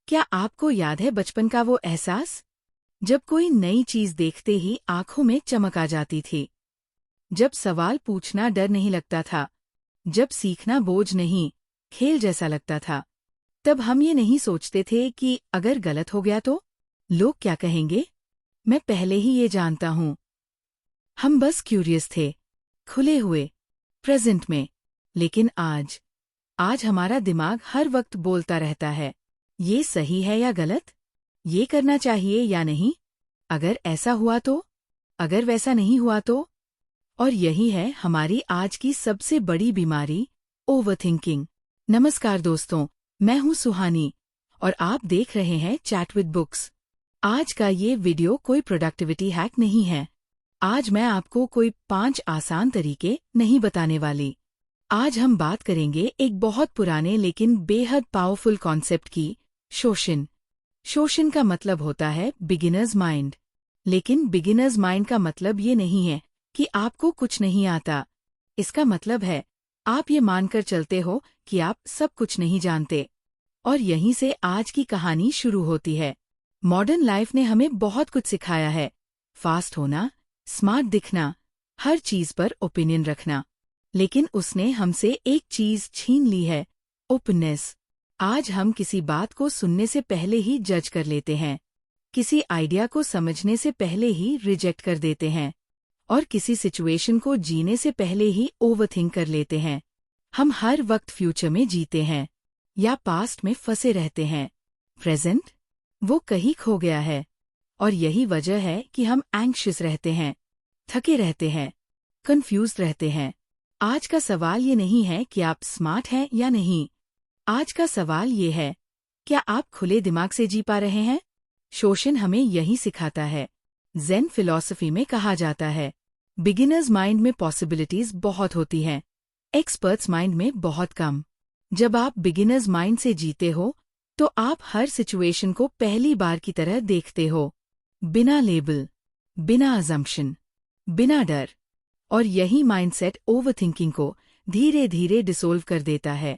क्या आपको याद है बचपन का वो एहसास, जब कोई नई चीज देखते ही आंखों में चमक आ जाती थी, जब सवाल पूछना डर नहीं लगता था, जब सीखना बोझ नहीं, खेल जैसा लगता था? तब हम ये नहीं सोचते थे कि अगर गलत हो गया तो लोग क्या कहेंगे। मैं पहले ही ये जानता हूं। हम बस क्यूरियस थे, खुले हुए, प्रेजेंट में। लेकिन आज हमारा दिमाग हर वक्त बोलता रहता है, ये सही है या गलत, ये करना चाहिए या नहीं, अगर ऐसा हुआ तो, अगर वैसा नहीं हुआ तो। और यही है हमारी आज की सबसे बड़ी बीमारी, ओवरथिंकिंग। नमस्कार दोस्तों, मैं हूं सुहानी और आप देख रहे हैं चैट विद बुक्स। आज का ये वीडियो कोई प्रोडक्टिविटी हैक नहीं है। आज मैं आपको कोई 5 आसान तरीके नहीं बताने वाली। आज हम बात करेंगे एक बहुत पुराने लेकिन बेहद पावरफुल कॉन्सेप्ट की, शोषण। शोषण का मतलब होता है बिगिनर्स माइंड। लेकिन बिगिनर्स माइंड का मतलब ये नहीं है कि आपको कुछ नहीं आता। इसका मतलब है आप ये मानकर चलते हो कि आप सब कुछ नहीं जानते। और यहीं से आज की कहानी शुरू होती है। मॉडर्न लाइफ ने हमें बहुत कुछ सिखाया है। फास्ट होना, स्मार्ट दिखना, हर चीज पर ओपिनियन रखना। लेकिन उसने हमसे एक चीज छीन ली है, ओपननेस। आज हम किसी बात को सुनने से पहले ही जज कर लेते हैं, किसी आइडिया को समझने से पहले ही रिजेक्ट कर देते हैं, और किसी सिचुएशन को जीने से पहले ही ओवरथिंक कर लेते हैं। हम हर वक्त फ्यूचर में जीते हैं या पास्ट में फंसे रहते हैं। प्रेजेंट, वो कहीं खो गया है। और यही वजह है कि हम एंग्शियस रहते हैं, थके रहते हैं, कंफ्यूज्ड रहते हैं। आज का सवाल ये नहीं है कि आप स्मार्ट हैं या नहीं। आज का सवाल ये है, क्या आप खुले दिमाग से जी पा रहे हैं? शोषण हमें यही सिखाता है। ज़ेन फिलॉसफी में कहा जाता है, बिगिनर्स माइंड में पॉसिबिलिटीज बहुत होती हैं, एक्सपर्ट्स माइंड में बहुत कम। जब आप बिगिनर्स माइंड से जीते हो तो आप हर सिचुएशन को पहली बार की तरह देखते हो, बिना लेबल, बिना अजम्पशन, बिना डर। और यही माइंडसेट ओवरथिंकिंग को धीरे धीरे डिसोल्व कर देता है।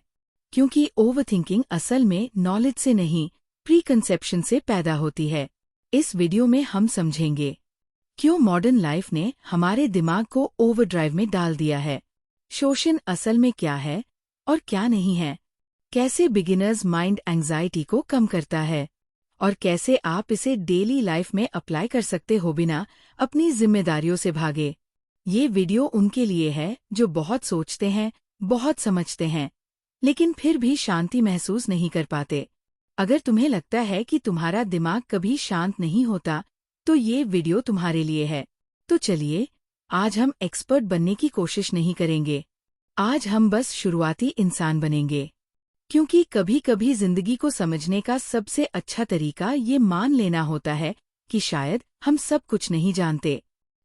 क्योंकि ओवरथिंकिंग असल में नॉलेज से नहीं, प्रीकंसेप्शन से पैदा होती है। इस वीडियो में हम समझेंगे क्यों मॉडर्न लाइफ ने हमारे दिमाग को ओवरड्राइव में डाल दिया है, शोषण असल में क्या है और क्या नहीं है, कैसे बिगिनर्स माइंड एंजाइटी को कम करता है, और कैसे आप इसे डेली लाइफ में अप्लाई कर सकते हो बिना अपनी जिम्मेदारियों से भागे। ये वीडियो उनके लिए है जो बहुत सोचते हैं, बहुत समझते हैं, लेकिन फिर भी शांति महसूस नहीं कर पाते। अगर तुम्हें लगता है कि तुम्हारा दिमाग कभी शांत नहीं होता, तो ये वीडियो तुम्हारे लिए है। तो चलिए, आज हम एक्सपर्ट बनने की कोशिश नहीं करेंगे। आज हम बस शुरुआती इंसान बनेंगे। क्योंकि कभी कभी जिंदगी को समझने का सबसे अच्छा तरीका ये मान लेना होता है कि शायद हम सब कुछ नहीं जानते।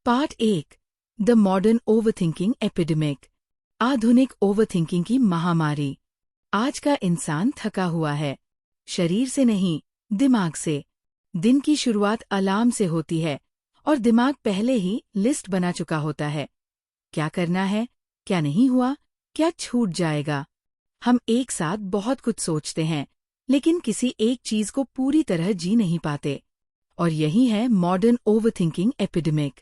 Part 1, the modern overthinking epidemic. आधुनिक ओवरथिंकिंग की महामारी। आज का इंसान थका हुआ है, शरीर से नहीं, दिमाग से। दिन की शुरुआत अलार्म से होती है और दिमाग पहले ही लिस्ट बना चुका होता है। क्या करना है, क्या नहीं हुआ, क्या छूट जाएगा। हम एक साथ बहुत कुछ सोचते हैं, लेकिन किसी एक चीज को पूरी तरह जी नहीं पाते। और यही है मॉडर्न ओवरथिंकिंग एपिडेमिक।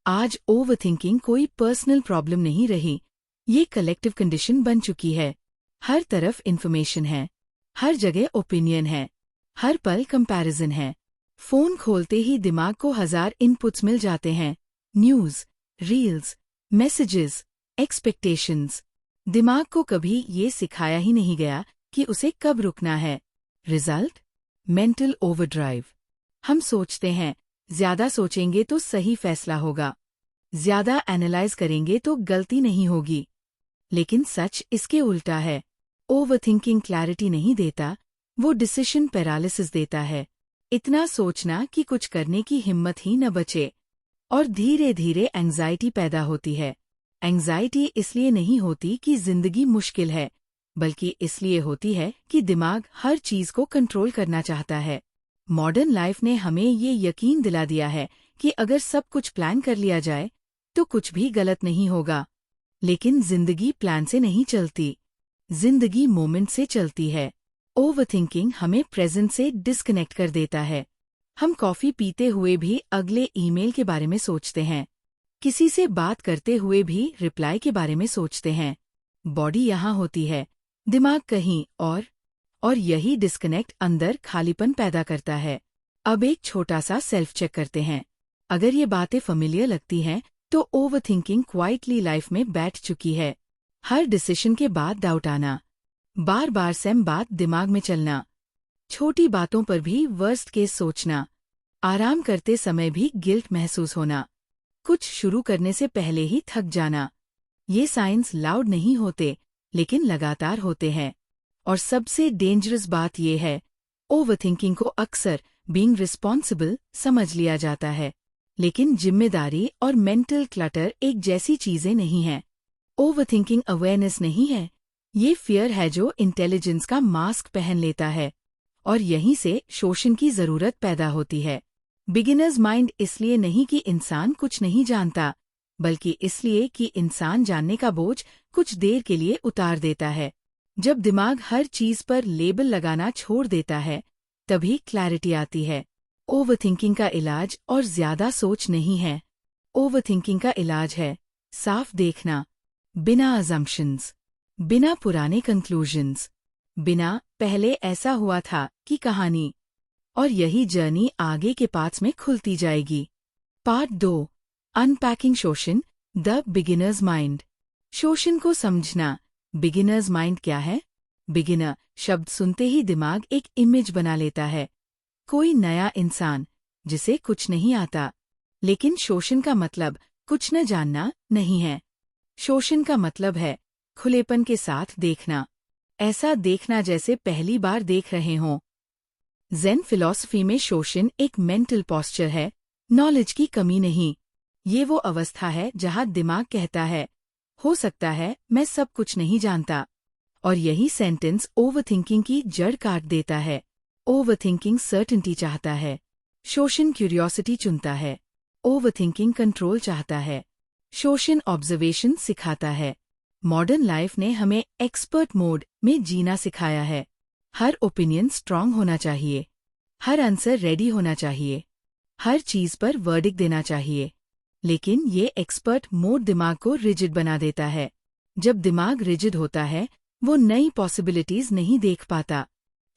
आज ओवरथिंकिंग कोई पर्सनल प्रॉब्लम नहीं रही, ये कलेक्टिव कंडीशन बन चुकी है। हर तरफ इन्फॉर्मेशन है, हर जगह ओपिनियन है, हर पल कंपैरिजन है। फोन खोलते ही दिमाग को 1000 इनपुट्स मिल जाते हैं, न्यूज, रील्स, मैसेजेस, एक्सपेक्टेशंस। दिमाग को कभी ये सिखाया ही नहीं गया कि उसे कब रुकना है। Result, mental overdrive. हम सोचते हैं, ज्यादा सोचेंगे तो सही फैसला होगा, ज्यादा एनालाइज करेंगे तो गलती नहीं होगी। लेकिन सच इसके उल्टा है। ओवरथिंकिंग क्लैरिटी नहीं देता, वो डिसीजन पैरालिसिस देता है। इतना सोचना कि कुछ करने की हिम्मत ही न बचे। और धीरे धीरे एंजाइटी पैदा होती है। एंजाइटी इसलिए नहीं होती कि जिंदगी मुश्किल है, बल्कि इसलिए होती है कि दिमाग हर चीज को कंट्रोल करना चाहता है। मॉडर्न लाइफ ने हमें ये यकीन दिला दिया है कि अगर सब कुछ प्लान कर लिया जाए तो कुछ भी गलत नहीं होगा। लेकिन जिंदगी प्लान से नहीं चलती, जिंदगी मोमेंट से चलती है। ओवरथिंकिंग हमें प्रेजेंट से डिस्कनेक्ट कर देता है। हम कॉफी पीते हुए भी अगले ईमेल के बारे में सोचते हैं, किसी से बात करते हुए भी रिप्लाई के बारे में सोचते हैं। बॉडी यहाँ होती है, दिमाग कहीं और यही डिस्कनेक्ट अंदर खालीपन पैदा करता है। अब एक छोटा सा सेल्फ चेक करते हैं। अगर ये बातें फेमिलियर लगती हैं तो ओवरथिंकिंग क्वाइटली लाइफ में बैठ चुकी है। हर डिसीजन के बाद डाउट आना, बार बार सेम बात दिमाग में चलना, छोटी बातों पर भी वर्स्ट केस सोचना, आराम करते समय भी गिल्ट महसूस होना, कुछ शुरू करने से पहले ही थक जाना। ये साइंस लाउड नहीं होते लेकिन लगातार होते हैं। और सबसे डेंजरस बात यह है, ओवरथिंकिंग को अक्सर बीइंग रिस्पॉन्सिबल समझ लिया जाता है, लेकिन जिम्मेदारी और मेंटल क्लटर एक जैसी चीजें नहीं हैं। ओवरथिंकिंग अवेयरनेस नहीं है, ये फियर है जो इंटेलिजेंस का मास्क पहन लेता है, और यहीं से शोषण की जरूरत पैदा होती है। बिगिनर्स माइंड इसलिए नहीं कि इंसान कुछ नहीं जानता, बल्कि इसलिए कि इंसान जानने का बोझ कुछ देर के लिए उतार देता है। जब दिमाग हर चीज पर लेबल लगाना छोड़ देता है, तभी क्लैरिटी आती है। ओवरथिंकिंग का इलाज और ज्यादा सोच नहीं है। ओवरथिंकिंग का इलाज है साफ देखना, बिना अजम्पशंस, बिना पुराने कंक्लूजन्स, बिना पहले ऐसा हुआ था की कहानी। और यही जर्नी आगे के पार्ट्स में खुलती जाएगी। पार्ट 2, अनपैकिंग शोषण, द बिगिनर्स माइंड। शोषण को समझना। बिगिनर्स माइंड क्या है? बिगिनर शब्द सुनते ही दिमाग एक इमेज बना लेता है, कोई नया इंसान जिसे कुछ नहीं आता। लेकिन शोषण का मतलब कुछ न जानना नहीं है। शोषण का मतलब है खुलेपन के साथ देखना, ऐसा देखना जैसे पहली बार देख रहे हों। ज़ेन फिलॉसफी में शोषण एक मेंटल पॉस्चर है, नॉलेज की कमी नहीं। ये वो अवस्था है जहाँ दिमाग कहता है, हो सकता है मैं सब कुछ नहीं जानता। और यही सेंटेंस ओवरथिंकिंग की जड़ काट देता है। ओवरथिंकिंग सर्टेनिटी चाहता है, शोषण क्यूरियोसिटी चुनता है। ओवरथिंकिंग कंट्रोल चाहता है, शोषण ऑब्जर्वेशन सिखाता है। मॉडर्न लाइफ ने हमें एक्सपर्ट मोड में जीना सिखाया है। हर ओपिनियन स्ट्रांग होना चाहिए, हर आंसर रेडी होना चाहिए, हर चीज पर वर्डिक्ट देना चाहिए। लेकिन ये एक्सपर्ट मोड दिमाग को रिजिड बना देता है। जब दिमाग रिजिड होता है, वो नई पॉसिबिलिटीज नहीं देख पाता।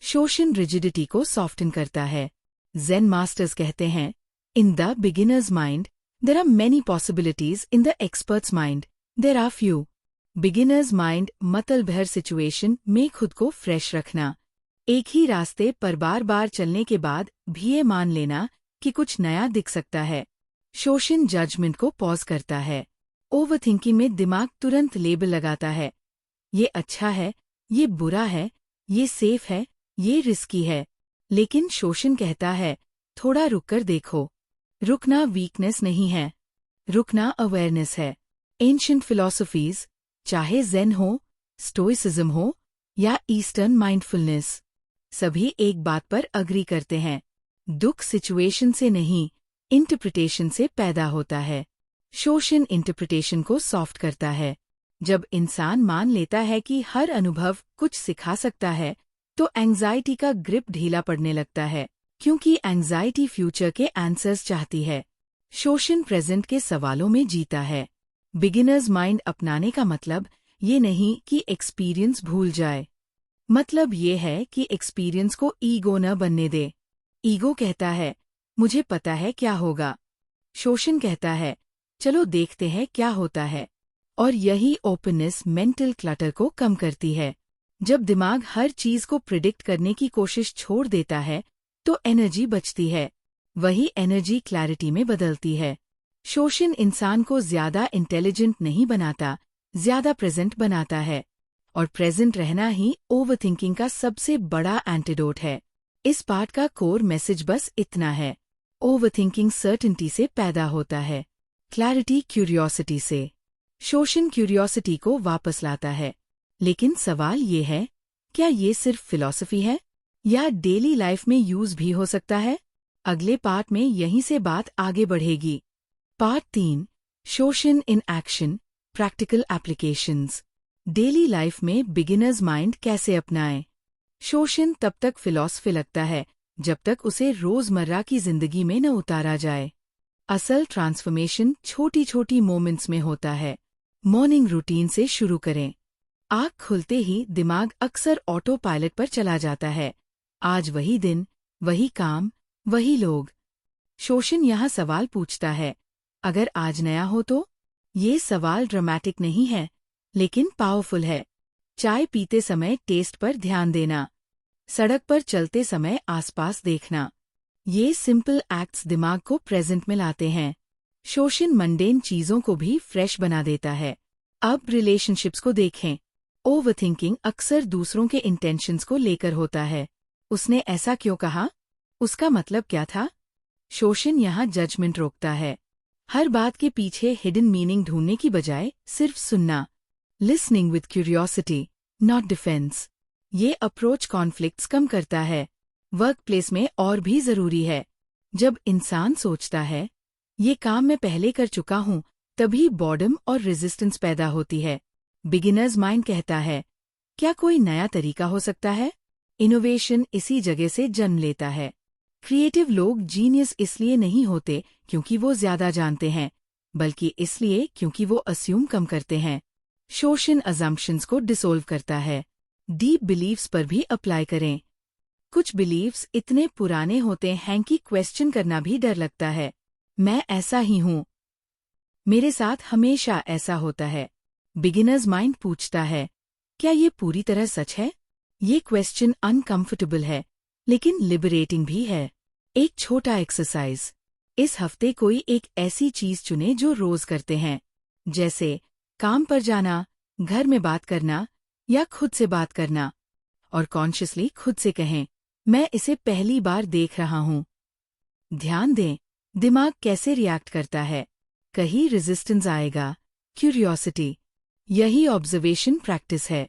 शोषण रिजिडिटी को सॉफ्टन करता है। ज़ेन मास्टर्स कहते हैं, in the beginner's mind there are many possibilities, in the expert's mind there are few. Beginner's mind मतलब हर सिचुएशन में खुद को फ्रेश रखना, एक ही रास्ते पर बार बार चलने के बाद भी ये मान लेना कि कुछ नया दिख सकता है। शोषण जजमेंट को पॉज करता है। ओवरथिंकिंग में दिमाग तुरंत लेबल लगाता है, ये अच्छा है, ये बुरा है, ये सेफ है, ये रिस्की है। लेकिन शोषण कहता है, थोड़ा रुककर देखो। रुकना वीकनेस नहीं है, रुकना अवेयरनेस है। एंशिएंट फिलॉसफीज, चाहे ज़ेन हो, स्टोइसिज्म हो या ईस्टर्न माइंडफुलनेस, सभी एक बात पर अग्री करते हैं, दुख सिचुएशन से नहीं, इंटरप्रिटेशन से पैदा होता है। शोषण इंटरप्रिटेशन को सॉफ्ट करता है। जब इंसान मान लेता है कि हर अनुभव कुछ सिखा सकता है, तो एंग्जाइटी का ग्रिप ढीला पड़ने लगता है, क्योंकि एंग्जाइटी फ्यूचर के आंसर्स चाहती है। शोषण प्रेजेंट के सवालों में जीता है। बिगिनर्स माइंड अपनाने का मतलब ये नहीं कि एक्सपीरियंस भूल जाए, मतलब ये है कि एक्सपीरियंस को ईगो न बनने दे। ईगो कहता है, मुझे पता है क्या होगा। शोषण कहता है, चलो देखते हैं क्या होता है। और यही ओपननेस मेंटल क्लटर को कम करती है। जब दिमाग हर चीज को प्रिडिक्ट करने की कोशिश छोड़ देता है, तो एनर्जी बचती है। वही एनर्जी क्लैरिटी में बदलती है। शोषण इंसान को ज्यादा इंटेलिजेंट नहीं बनाता, ज्यादा प्रेजेंट बनाता है। और प्रेजेंट रहना ही ओवरथिंकिंग का सबसे बड़ा एंटीडोट है। इस पार्ट का कोर मैसेज बस इतना है, ओवरथिंकिंग सर्टेनिटी से पैदा होता है, क्लैरिटी क्यूरियोसिटी से। शोषण क्यूरियोसिटी को वापस लाता है। लेकिन सवाल ये है, क्या ये सिर्फ फिलॉसफी है या डेली लाइफ में यूज भी हो सकता है? अगले पार्ट में यहीं से बात आगे बढ़ेगी। पार्ट 3, शोषण in action, practical applications. Daily life में बिगिनर्स माइंड कैसे अपनाएं? शोषण तब तक फिलॉसफी लगता है जब तक उसे रोजमर्रा की जिंदगी में न उतारा जाए। असल ट्रांसफॉर्मेशन छोटी छोटी मोमेंट्स में होता है। मॉर्निंग रूटीन से शुरू करें। आँख खुलते ही दिमाग अक्सर ऑटो पायलट पर चला जाता है। आज वही दिन, वही काम, वही लोग। शोषण यहाँ सवाल पूछता है, अगर आज नया हो तो? ये सवाल ड्रामेटिक नहीं है, लेकिन पावरफुल है। चाय पीते समय टेस्ट पर ध्यान देना। सड़क पर चलते समय आसपास देखना। ये सिंपल एक्ट्स दिमाग को प्रेजेंट में लाते हैं। शोषण मंडेन चीजों को भी फ्रेश बना देता है। अब रिलेशनशिप्स को देखें। ओवरथिंकिंग अक्सर दूसरों के इंटेंशंस को लेकर होता है। उसने ऐसा क्यों कहा? उसका मतलब क्या था? शोषण यहाँ जजमेंट रोकता है। हर बात के पीछे हिडन मीनिंग ढूंढने की बजाय सिर्फ सुनना। Listening with curiosity, not defence. ये अप्रोच कॉन्फ्लिक्ट्स कम करता है। वर्क प्लेस में और भी जरूरी है। जब इंसान सोचता है, ये काम मैं पहले कर चुका हूँ, तभी बॉर्डम और रेजिस्टेंस पैदा होती है। बिगिनर्स माइंड कहता है, क्या कोई नया तरीका हो सकता है? इनोवेशन इसी जगह से जन्म लेता है। क्रिएटिव लोग जीनियस इसलिए नहीं होते क्योंकि वो ज्यादा जानते हैं, बल्कि इसलिए क्योंकि वो अस्यूम कम करते हैं। शोषण अजम्पशंस को डिसोल्व करता है। डीप बिलीव्स पर भी अप्लाई करें। कुछ बिलीव्स इतने पुराने होते हैं कि क्वेश्चन करना भी डर लगता है। मैं ऐसा ही हूँ, मेरे साथ हमेशा ऐसा होता है। बिगिनर्स माइंड पूछता है, क्या ये पूरी तरह सच है? ये क्वेश्चन अनकंफर्टेबल है, लेकिन लिबरेटिंग भी है। एक छोटा एक्सरसाइज। इस हफ्ते कोई एक ऐसी चीज चुने जो रोज करते हैं, जैसे काम पर जाना, घर में बात करना या खुद से बात करना, और कॉन्शियसली खुद से कहें, मैं इसे पहली बार देख रहा हूँ। ध्यान दें, दिमाग कैसे रिएक्ट करता है। कहीं रेजिस्टेंस आएगा, क्यूरियोसिटी। यही ऑब्जर्वेशन प्रैक्टिस है।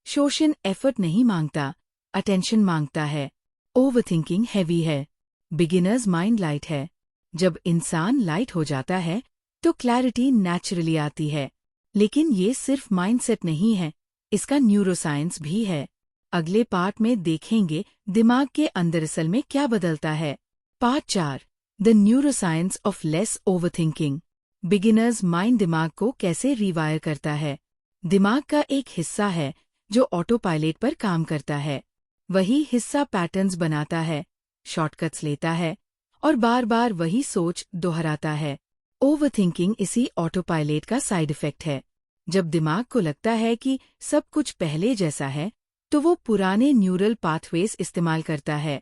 शोषण एफर्ट नहीं मांगता, अटेंशन मांगता है। ओवरथिंकिंग हैवी है, बिगिनर्स माइंड लाइट है। जब इंसान लाइट हो जाता है तो क्लैरिटी नेचुरली आती है। लेकिन ये सिर्फ माइंडसेट नहीं है, इसका न्यूरोसाइंस भी है। अगले पार्ट में देखेंगे दिमाग के अंदर असल में क्या बदलता है। Part 4, the neuroscience of less overthinking. Beginners mind दिमाग को कैसे रिवायर करता है। दिमाग का एक हिस्सा है जो ऑटो पायलट पर काम करता है। वही हिस्सा पैटर्न्स बनाता है, शॉर्टकट्स लेता है और बार बार वही सोच दोहराता है। ओवरथिंकिंग इसी ऑटो पायलट का साइड इफेक्ट है। जब दिमाग को लगता है कि सब कुछ पहले जैसा है, तो वो पुराने न्यूरल पाथवेज इस्तेमाल करता है।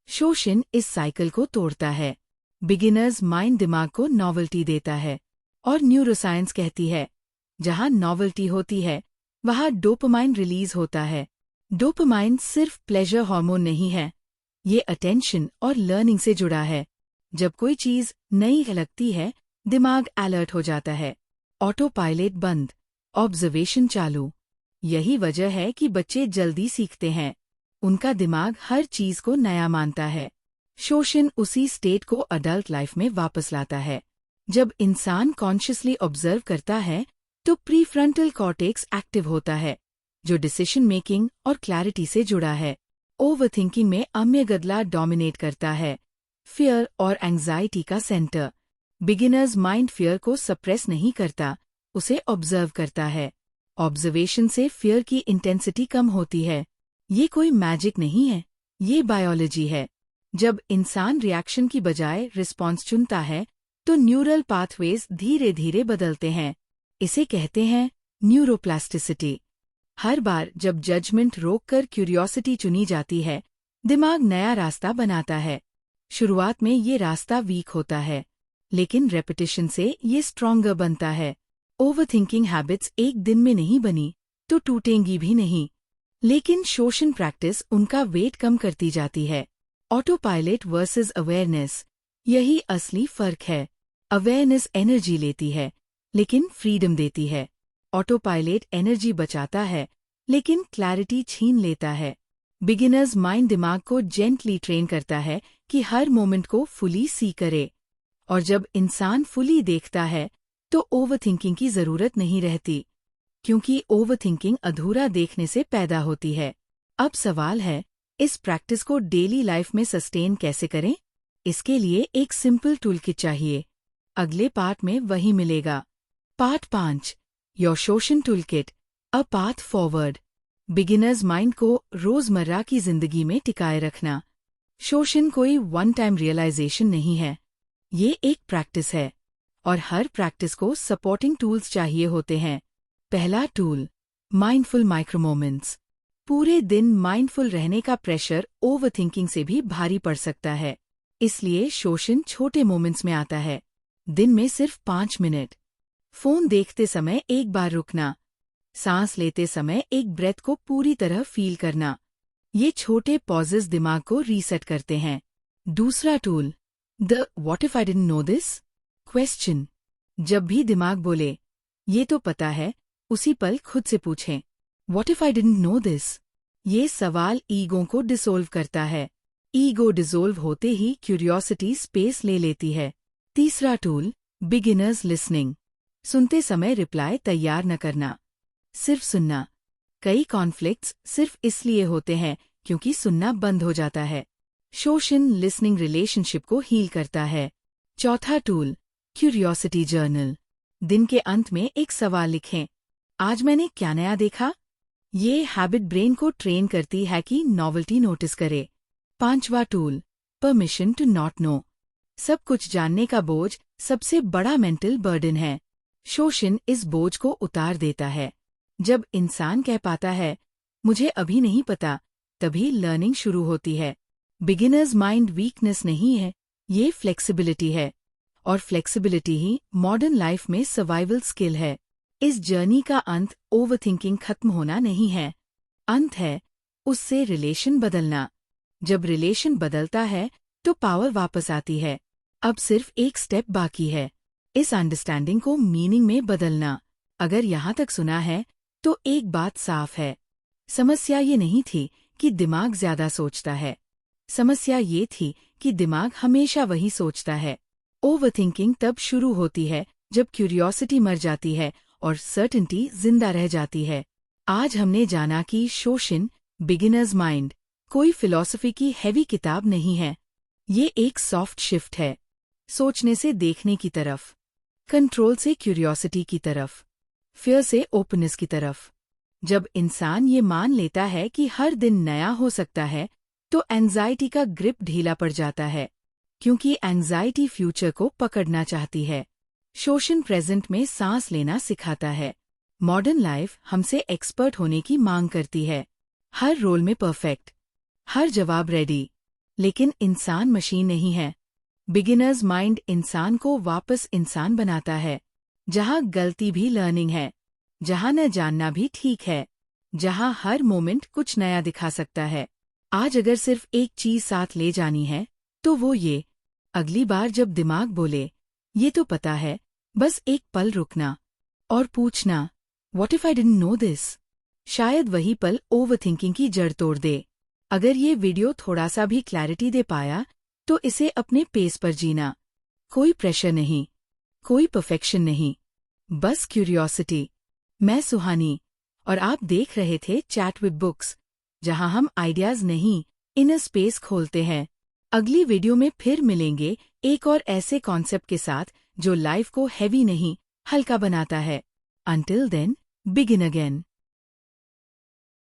शोषण इस साइकिल को तोड़ता है। बिगिनर्स माइंड दिमाग को नॉवेल्टी देता है, और न्यूरोसाइंस कहती है, जहाँ नॉवेल्टी होती है वहाँ डोपामाइन रिलीज होता है। डोपामाइन सिर्फ प्लेजर हार्मोन नहीं है, ये अटेंशन और लर्निंग से जुड़ा है। जब कोई चीज नई लगती है, दिमाग अलर्ट हो जाता है। ऑटो पायलट बंद, ऑब्जर्वेशन चालू। यही वजह है कि बच्चे जल्दी सीखते हैं। उनका दिमाग हर चीज को नया मानता है। शोषण उसी स्टेट को अडल्ट लाइफ में वापस लाता है। जब इंसान कॉन्शियसली ऑब्जर्व करता है तो प्रीफ्रंटल कॉर्टेक्स एक्टिव होता है, जो डिसीजन मेकिंग और क्लैरिटी से जुड़ा है। ओवरथिंकिंग में अम्यगदला डोमिनेट करता है, फियर और एंग्जाइटी का सेंटर। बिगिनर्स माइंड फियर को सप्रेस नहीं करता, उसे ऑब्जर्व करता है। ऑब्जर्वेशन से फियर की इंटेंसिटी कम होती है। ये कोई मैजिक नहीं है, ये बायोलॉजी है। जब इंसान रिएक्शन की बजाय रिस्पॉन्स चुनता है तो न्यूरल पाथवेज धीरे धीरे बदलते हैं। इसे कहते हैं न्यूरोप्लास्टिसिटी। हर बार जब जजमेंट रोककर क्यूरियोसिटी चुनी जाती है, दिमाग नया रास्ता बनाता है। शुरुआत में ये रास्ता वीक होता है, लेकिन रेपिटेशन से ये स्ट्रॉन्गर बनता है। ओवरथिंकिंग हैबिट्स एक दिन में नहीं बनी तो टूटेंगी भी नहीं, लेकिन शोषण प्रैक्टिस उनका वेट कम करती जाती है। ऑटो पायलट वर्सेस अवेयरनेस, यही असली फर्क है। अवेयरनेस एनर्जी लेती है, लेकिन फ्रीडम देती है। ऑटो पायलट एनर्जी बचाता है, लेकिन क्लैरिटी छीन लेता है। बिगिनर्स माइंड दिमाग को जेंटली ट्रेन करता है कि हर मोमेंट को फुली सी करे। और जब इंसान फुली देखता है तो ओवरथिंकिंग की जरूरत नहीं रहती, क्योंकि ओवरथिंकिंग अधूरा देखने से पैदा होती है। अब सवाल है, इस प्रैक्टिस को डेली लाइफ में सस्टेन कैसे करें? इसके लिए एक सिंपल टूलकिट चाहिए। अगले पार्ट में वही मिलेगा। Part 5, your Shoshin toolkit, a path forward. Beginner's mind को रोजमर्रा की जिंदगी में टिकाए रखना। शोशन कोई वन टाइम रियलाइजेशन नहीं है, ये एक प्रैक्टिस है, और हर प्रैक्टिस को सपोर्टिंग टूल्स चाहिए होते हैं। पहला टूल, माइंडफुल माइक्रो मोमेंट्स। पूरे दिन माइंडफुल रहने का प्रेशर ओवरथिंकिंग से भी भारी पड़ सकता है, इसलिए शोशन छोटे मोमेंट्स में आता है। दिन में सिर्फ 5 मिनट। फोन देखते समय एक बार रुकना, सांस लेते समय एक ब्रेथ को पूरी तरह फील करना। ये छोटे पॉजेस दिमाग को रीसेट करते हैं। दूसरा tool, the what if I didn't know this question. जब भी दिमाग बोले ये तो पता है, उसी पल खुद से पूछें, what if I didn't know this. ये सवाल ईगो को डिसोल्व करता है। ईगो डिसोल्व होते ही क्यूरियोसिटी स्पेस ले लेती है। तीसरा टूल, बिगिनर्स लिसनिंग। सुनते समय रिप्लाई तैयार न करना, सिर्फ सुनना। कई कॉन्फ्लिक्ट्स सिर्फ इसलिए होते हैं क्योंकि सुनना बंद हो जाता है। शोशन लिसनिंग रिलेशनशिप को हील करता है। चौथा टूल, क्यूरियोसिटी जर्नल। दिन के अंत में एक सवाल लिखें, आज मैंने क्या नया देखा। ये हैबिट ब्रेन को ट्रेन करती है कि नॉवेल्टी नोटिस करे। पांचवा tool, permission to not know. सब कुछ जानने का बोझ सबसे बड़ा मेंटल बर्डन है। शोशन इस बोझ को उतार देता है। जब इंसान कह पाता है मुझे अभी नहीं पता, तभी लर्निंग शुरू होती है। बिगिनर्स माइंड वीकनेस नहीं है, ये फ्लेक्सिबिलिटी है, और फ्लेक्सिबिलिटी ही मॉडर्न लाइफ में सर्वाइवल स्किल है। इस जर्नी का अंत ओवरथिंकिंग खत्म होना नहीं है, अंत है उससे रिलेशन बदलना। जब रिलेशन बदलता है तो पावर वापस आती है। अब सिर्फ एक स्टेप बाकी है, इस अंडरस्टैंडिंग को मीनिंग में बदलना। अगर यहाँ तक सुना है तो एक बात साफ है, समस्या ये नहीं थी कि दिमाग ज्यादा सोचता है, समस्या ये थी कि दिमाग हमेशा वही सोचता है। ओवरथिंकिंग तब शुरू होती है जब क्यूरियोसिटी मर जाती है और सर्टेनिटी जिंदा रह जाती है। आज हमने जाना कि शोशन, बिगिनर्स माइंड, कोई फिलॉसफी की हैवी किताब नहीं है, ये एक सॉफ्ट शिफ्ट है, सोचने से देखने की तरफ, कंट्रोल से क्यूरियोसिटी की तरफ, फियर से ओपननेस की तरफ। जब इंसान ये मान लेता है कि हर दिन नया हो सकता है, तो एंजाइटी का ग्रिप ढीला पड़ जाता है, क्योंकि एंजाइटी फ्यूचर को पकड़ना चाहती है। शोशन प्रेजेंट में सांस लेना सिखाता है। मॉडर्न लाइफ हमसे एक्सपर्ट होने की मांग करती है, हर रोल में परफेक्ट, हर जवाब रेडी, लेकिन इंसान मशीन नहीं है। बिगिनर्स माइंड इंसान को वापस इंसान बनाता है, जहाँ गलती भी लर्निंग है, जहाँ न जानना भी ठीक है, जहाँ हर मोमेंट कुछ नया दिखा सकता है। आज अगर सिर्फ एक चीज साथ ले जानी है तो वो ये, अगली बार जब दिमाग बोले ये तो पता है, बस एक पल रुकना और पूछना, what if I didn't know this. शायद वही पल ओवरथिंकिंग की जड़ तोड़ दे। अगर ये वीडियो थोड़ा सा भी क्लैरिटी दे पाया तो इसे अपने पेस पर जीना। कोई प्रेशर नहीं, कोई परफेक्शन नहीं, बस क्यूरियोसिटी। मैं सुहानी, और आप देख रहे थे चैट विद बुक्स, जहां हम आइडियाज नहीं, इनर स्पेस खोलते हैं। अगली वीडियो में फिर मिलेंगे एक और ऐसे कॉन्सेप्ट के साथ जो लाइफ को हैवी नहीं, हल्का बनाता है। Until then, begin again.